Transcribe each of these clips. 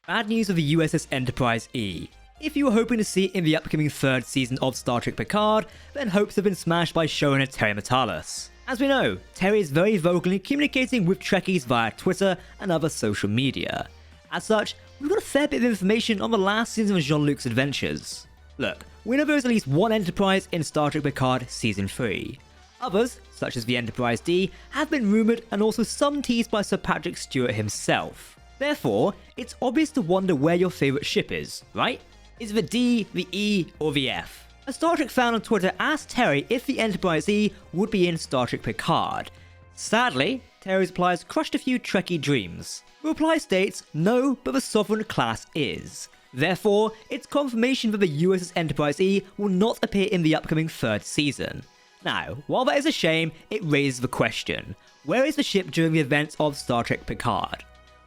Bad news of the USS Enterprise E. If you were hoping to see it in the upcoming third season of Star Trek Picard, then hopes have been smashed by showrunner Terry Matalas. As we know, Terry is very vocally communicating with Trekkies via Twitter and other social media. As such, we've got a fair bit of information on the last season of Jean-Luc's adventures. Look, we know there is at least one Enterprise in Star Trek Picard Season 3. Others, such as the Enterprise D, have been rumoured and also some teased by Sir Patrick Stewart himself. Therefore, it's obvious to wonder where your favourite ship is, right? Is it the D, the E, or the F? A Star Trek fan on Twitter asked Terry if the Enterprise E would be in Star Trek Picard. Sadly, Terry's replies crushed a few Trekkie dreams. The reply states, no, but the Sovereign class is. Therefore, it's confirmation that the USS Enterprise E will not appear in the upcoming third season. Now, while that is a shame, it raises the question, where is the ship during the events of Star Trek Picard?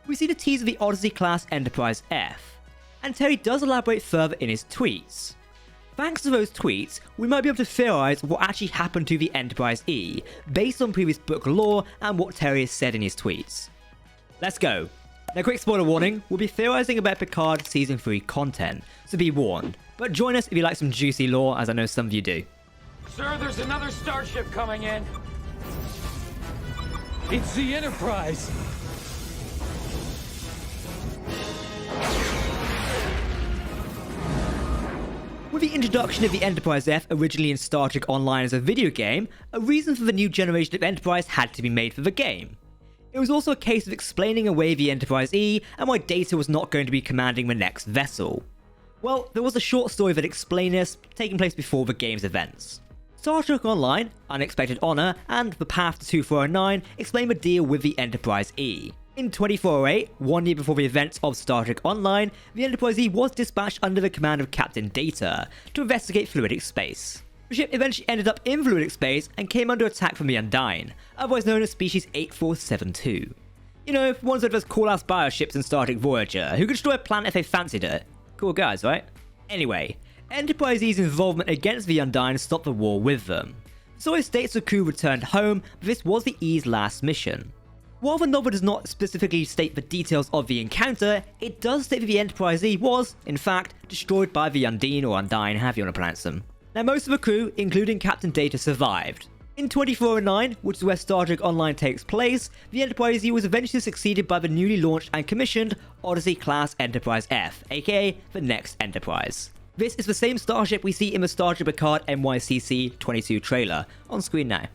We see the tease of the Odyssey-class Enterprise F, and Terry does elaborate further in his tweets. Thanks to those tweets, we might be able to theorise what actually happened to the Enterprise E, based on previous book lore and what Terry has said in his tweets. Let's go. Now, quick spoiler warning, we'll be theorising about Picard Season 3 content, so be warned. But join us if you like some juicy lore, as I know some of you do. Sir, there's another starship coming in. It's the Enterprise. With the introduction of the Enterprise F originally in Star Trek Online as a video game, a reason for the new generation of Enterprise had to be made for the game. It was also a case of explaining away the Enterprise E and why Data was not going to be commanding the next vessel. Well, there was a short story that explained this, taking place before the game's events. Star Trek Online, Unexpected Honor, and The Path to 2409 explain the deal with the Enterprise E. In 2408, 1 year before the events of Star Trek Online, the Enterprise E was dispatched under the command of Captain Data to investigate fluidic space. The ship eventually ended up in fluidic space and came under attack from the Undyne, otherwise known as Species 8472. You know, ones of those cool-ass bioships in Star Trek Voyager, who could destroy a planet if they fancied it. Cool guys, right? Anyway, Enterprise E's involvement against the Undyne stopped the war with them. So it states the crew returned home, but this was the E's last mission. While the novel does not specifically state the details of the encounter, it does state that the Enterprise E was, in fact, destroyed by the Undine or Undyne, however you want to pronounce them. Now, most of the crew, including Captain Data, survived. In 2409, which is where Star Trek Online takes place, the Enterprise E was eventually succeeded by the newly launched and commissioned Odyssey-class Enterprise F, aka the Next Enterprise. This is the same starship we see in the Star Trek Picard NYCC 22 trailer, on screen now.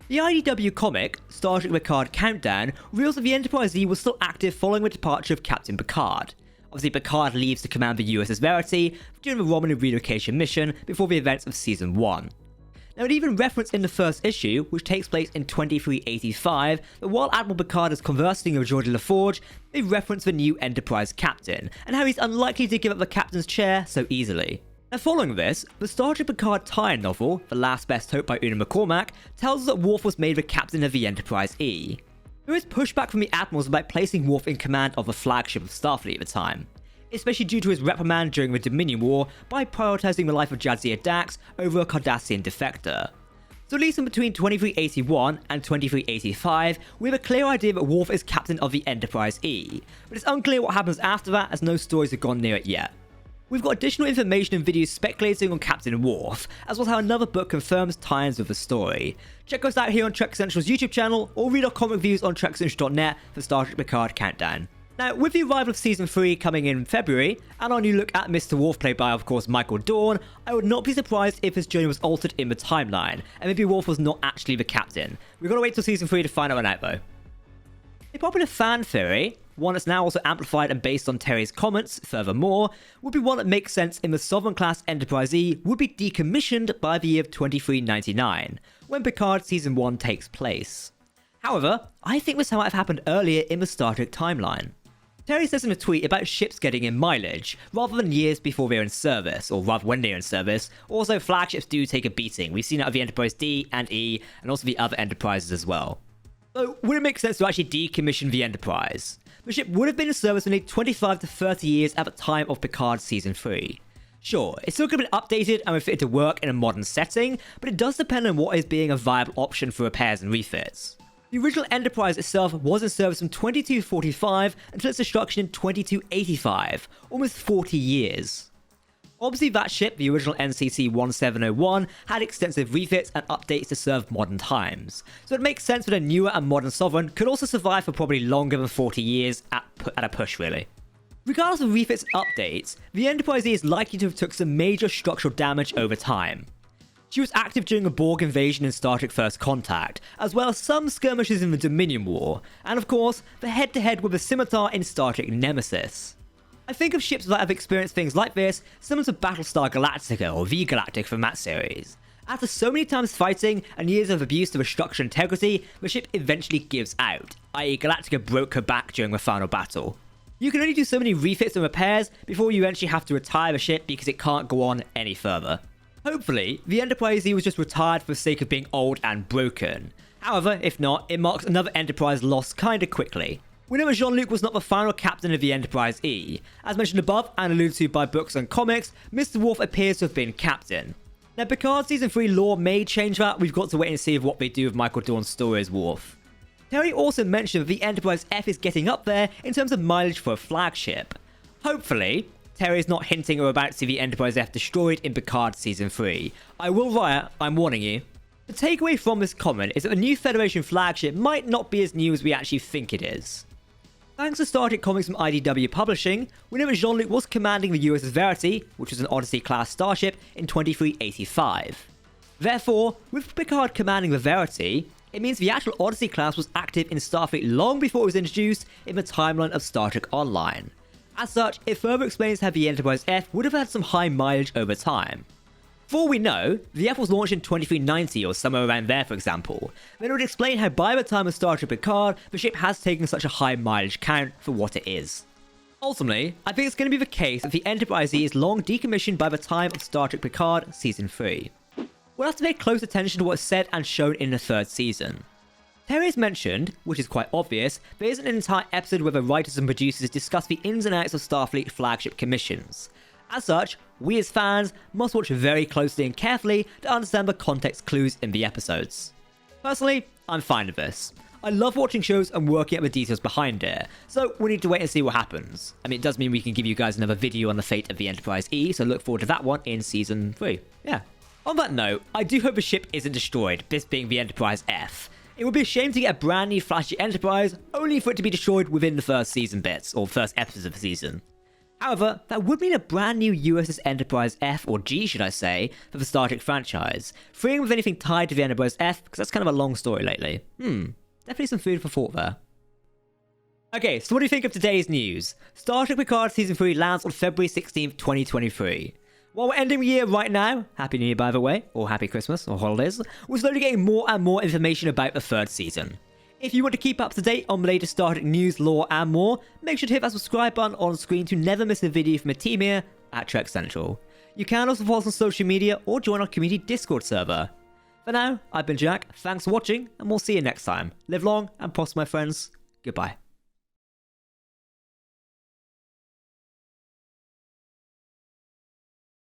The IDW comic, Star Trek Picard Countdown, reveals that the Enterprise E was still active following the departure of Captain Picard. Obviously, Picard leaves to command the USS Verity during the Romulan relocation mission before the events of Season 1. Now, it even referenced in the first issue, which takes place in 2385, that while Admiral Picard is conversing with Geordi LaForge, they reference the new Enterprise captain, and how he's unlikely to give up the captain's chair so easily. Now, following this, the Star Trek Picard tie-in novel, The Last Best Hope by Una McCormack, tells us that Worf was made the captain of the Enterprise E. There is pushback from the Admirals about placing Worf in command of the flagship of Starfleet at the time, especially due to his reprimand during the Dominion War by prioritizing the life of Jadzia Dax over a Cardassian defector. So at least in between 2381 and 2385, we have a clear idea that Worf is captain of the Enterprise E, but it's unclear what happens after that as no stories have gone near it yet. We've got additional information and videos speculating on Captain Worf, as well as how another book confirms tie-ins with the story. Check us out here on Trek Central's YouTube channel, or read our comic reviews on TrekCentral.net for Star Trek Picard Countdown. Now, with the arrival of Season 3 coming in February, and our new look at Mr. Worf played by, of course, Michael Dorn, I would not be surprised if his journey was altered in the timeline, and maybe Worf was not actually the captain. We've got to wait till Season 3 to find that out though. A popular fan theory, one that's now also amplified and based on Terry's comments, furthermore, would be one that makes sense in the Sovereign-class Enterprise E would be decommissioned by the year of 2399, when Picard Season 1 takes place. However, I think this might have happened earlier in the Star Trek timeline. Terry says in a tweet about ships getting in mileage, rather than years before they're in service, or rather when they're in service. Also, flagships do take a beating. We've seen that of the Enterprise D and E, and also the other Enterprises as well. So, would it make sense to actually decommission the Enterprise? The ship would have been in service for nearly 25 to 30 years at the time of Picard Season 3. Sure, it still could have been updated and would fit to work in a modern setting, but it does depend on what is being a viable option for repairs and refits. The original Enterprise itself was in service from 2245 until its destruction in 2285, almost 40 years. Obviously that ship, the original NCC-1701, had extensive refits and updates to serve modern times, so it makes sense that a newer and modern Sovereign could also survive for probably longer than 40 years at a push really. Regardless of refits and updates, the Enterprise E is likely to have took some major structural damage over time. She was active during a Borg invasion in Star Trek First Contact, as well as some skirmishes in the Dominion War, and of course, the head-to-head with the Scimitar in Star Trek Nemesis. I think of ships that have experienced things like this, similar to Battlestar Galactica or V Galactic from that series. After so many times fighting and years of abuse to the structural integrity, the ship eventually gives out, i.e. Galactica broke her back during the final battle. You can only do so many refits and repairs before you eventually have to retire the ship because it can't go on any further. Hopefully, the Enterprise E was just retired for the sake of being old and broken. However, if not, it marks another Enterprise lost kinda quickly. We know that Jean-Luc was not the final captain of the Enterprise E. As mentioned above and alluded to by books and comics, Mr. Worf appears to have been captain. Now, Picard Season 3 lore may change that, we've got to wait and see what they do with Michael Dorn's story as Worf. Terry also mentioned that the Enterprise F is getting up there in terms of mileage for a flagship. Hopefully, Terry is not hinting we're about to see the Enterprise F destroyed in Picard Season 3. I will riot, I'm warning you. The takeaway from this comment is that the new Federation flagship might not be as new as we actually think it is. Thanks to Star Trek comics from IDW Publishing, we know that Jean-Luc was commanding the USS Verity, which was an Odyssey-class starship, in 2385. Therefore, with Picard commanding the Verity, it means the actual Odyssey class was active in Starfleet long before it was introduced in the timeline of Star Trek Online. As such, it further explains how the Enterprise F would have had some high mileage over time. For all we know, the F was launched in 2390 or somewhere around there for example, then it would explain how by the time of Star Trek Picard, the ship has taken such a high mileage count for what it is. Ultimately, I think it's going to be the case that the Enterprise E is long decommissioned by the time of Star Trek Picard Season 3. We'll have to pay close attention to what's said and shown in the third season. Terry has mentioned, which is quite obvious, there isn't an entire episode where the writers and producers discuss the ins and outs of Starfleet flagship commissions. As such, we as fans must watch very closely and carefully to understand the context clues in the episodes. Personally, I'm fine with this. I love watching shows and working out the details behind it, so we need to wait and see what happens. I mean, it does mean we can give you guys another video on the fate of the Enterprise E, so look forward to that one in Season 3. Yeah. On that note, I do hope the ship isn't destroyed, this being the Enterprise F. It would be a shame to get a brand new flashy Enterprise, only for it to be destroyed within the first season bits, or first episodes of the season. However, that would mean a brand new USS Enterprise F, or G should I say, for the Star Trek franchise, freeing with anything tied to the Enterprise F, because that's kind of a long story lately. Definitely some food for thought there. Okay, so what do you think of today's news? Star Trek Picard Season 3 lands on February 16th, 2023. While we're ending the year right now, Happy New Year by the way, or Happy Christmas, or holidays, we're slowly getting more and more information about the third season. If you want to keep up to date on the latest Star Trek news, lore, and more, make sure to hit that subscribe button on screen to never miss a video from the team here at Trek Central. You can also follow us on social media or join our community Discord server. For now, I've been Jack, thanks for watching, and we'll see you next time. Live long and prosper, my friends. Goodbye.